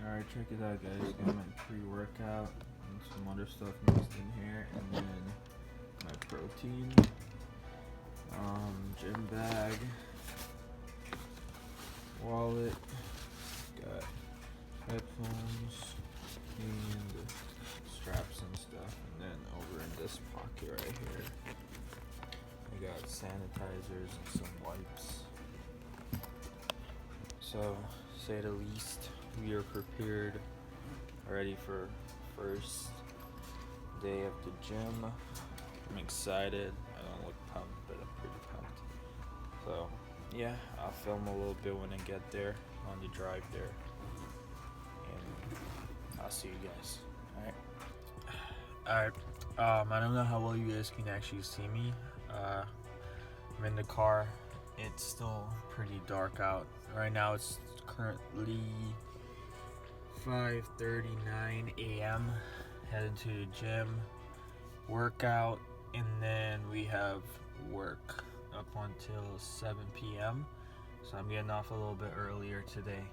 Alright, check it out, guys. Got my pre-workout and some other stuff mixed in here, and then my protein, gym bag, wallet, got headphones, and straps and stuff, and then over in this pocket right here, I got sanitizers and some wipes. So, say the least, we are prepared, ready for first day of the gym. I'm excited. I don't look pumped, but I'm pretty pumped. So, yeah, I'll film a little bit when I get there, on the drive there. And I'll see you guys. Alright. I don't know how well you guys can actually see me. I'm in the car. It's still pretty dark out. Right now it's currently 5:39 a.m. Headed to the gym, workout, and then we have work up until 7 p.m. So I'm getting off a little bit earlier today,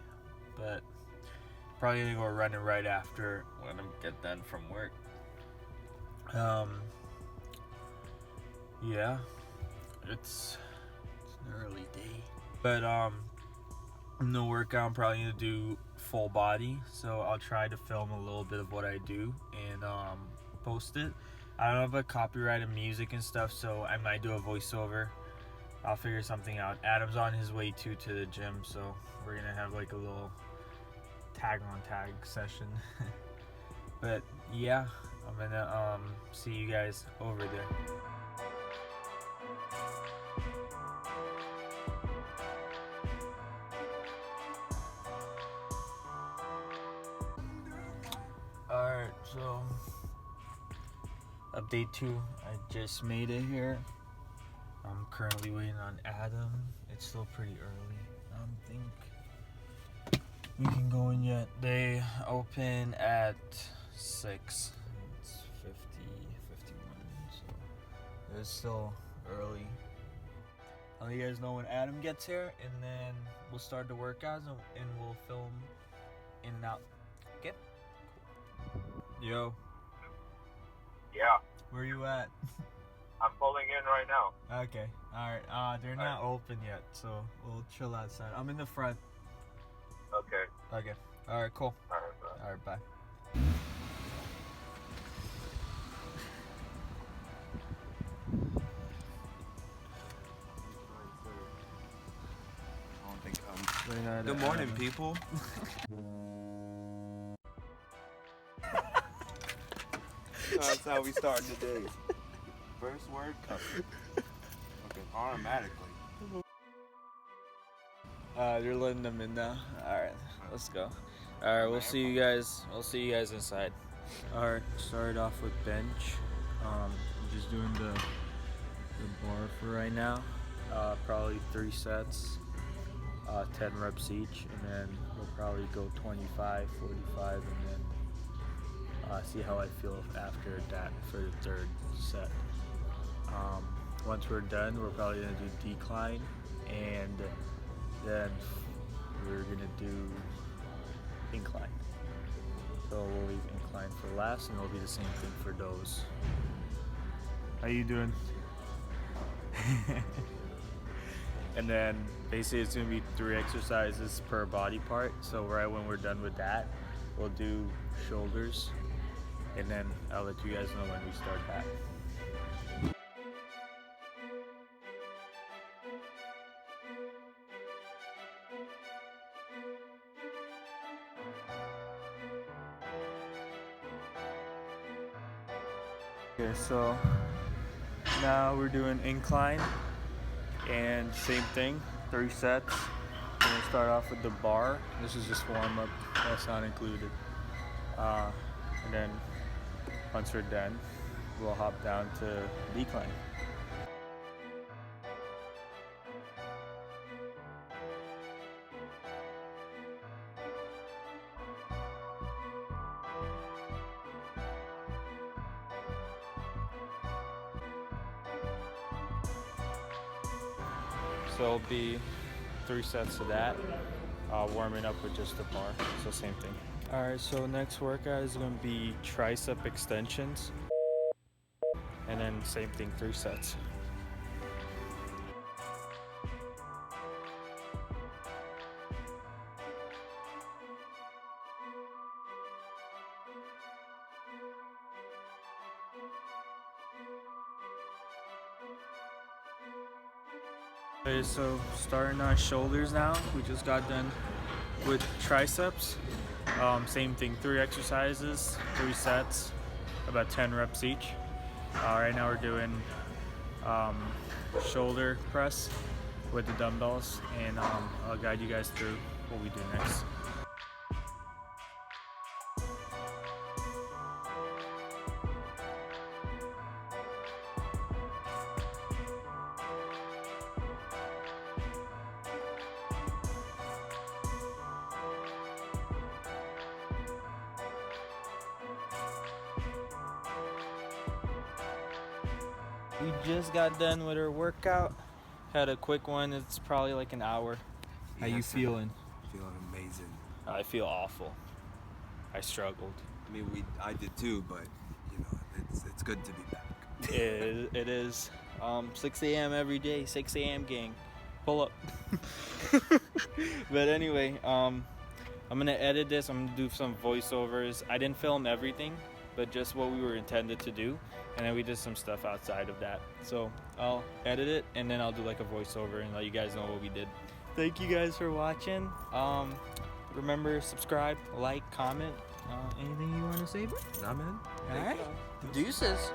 but probably gonna go running right after when I get done from work. Yeah, it's an early day, but no workout. I'm probably gonna do full body, so I'll try to film a little bit of what I do and post it. I don't have a copyrighted music and stuff, so I might do a voiceover. I'll figure something out. Adam's on his way to the gym, so we're gonna have like a little tag on tag session. But yeah, I'm gonna see you guys over there. Alright, so update 2, I just made it here. I'm currently waiting on Adam. It's still pretty early. I don't think we can go in yet. They open at 6. It's 51, so it's still early. I'll let you guys know when Adam gets here, and then we'll start the workouts and we'll film in and out. Okay? Yo. Yeah. Where you at? I'm pulling in right now. Okay. Alright. They're not open yet, so we'll chill outside. I'm in the front. Okay. Okay. Alright, cool. Alright, bye. Alright, bye. Good morning, people. That's how we start the day. First word covered. Okay, automatically. They're letting them in now. Alright, let's go. Alright, we'll see you guys. We'll see you guys inside. Alright, started off with bench. I'm just doing the bar for right now. Probably 3 sets, 10 reps each, and then we'll probably go 25, 45, and then see how I feel after that for the 3rd set. Once we're done, we're probably gonna do decline, and then we're gonna do incline. So we'll leave incline for last, and it'll be the same thing for those. How you doing? And then basically it's gonna be 3 exercises per body part. So right when we're done with that, we'll do shoulders, and then I'll let you guys know when we start that. Okay, so now we're doing incline, and same thing, 3 sets. We're gonna start off with the bar. This is just warm up, that's not included. And then once we're done, we'll hop down to decline. So it'll be 3 sets of that, warming up with just the bar, so same thing. Alright, so next workout is going to be tricep extensions. And then same thing, 3 sets. Okay, so starting on shoulders now. We just got done with triceps. Same thing, 3 exercises, 3 sets, about 10 reps each. Right now we're doing shoulder press with the dumbbells, and I'll guide you guys through what we do next. We just got done with our workout. Had a quick one. It's probably like an hour. How you feeling? Feeling amazing. I feel awful. I struggled. I mean, I did too, but you know, it's good to be back. It is. 6 a.m. every day. 6 a.m. gang. Pull up. But anyway, I'm gonna edit this. I'm gonna do some voiceovers. I didn't film everything, but just what we were intended to do, and then we did some stuff outside of that. So I'll edit it, and then I'll do like a voiceover and let you guys know what we did. Thank you guys for watching. Remember, subscribe, like, comment. Anything you want to say, bro? Nah, man. All right. Deuces.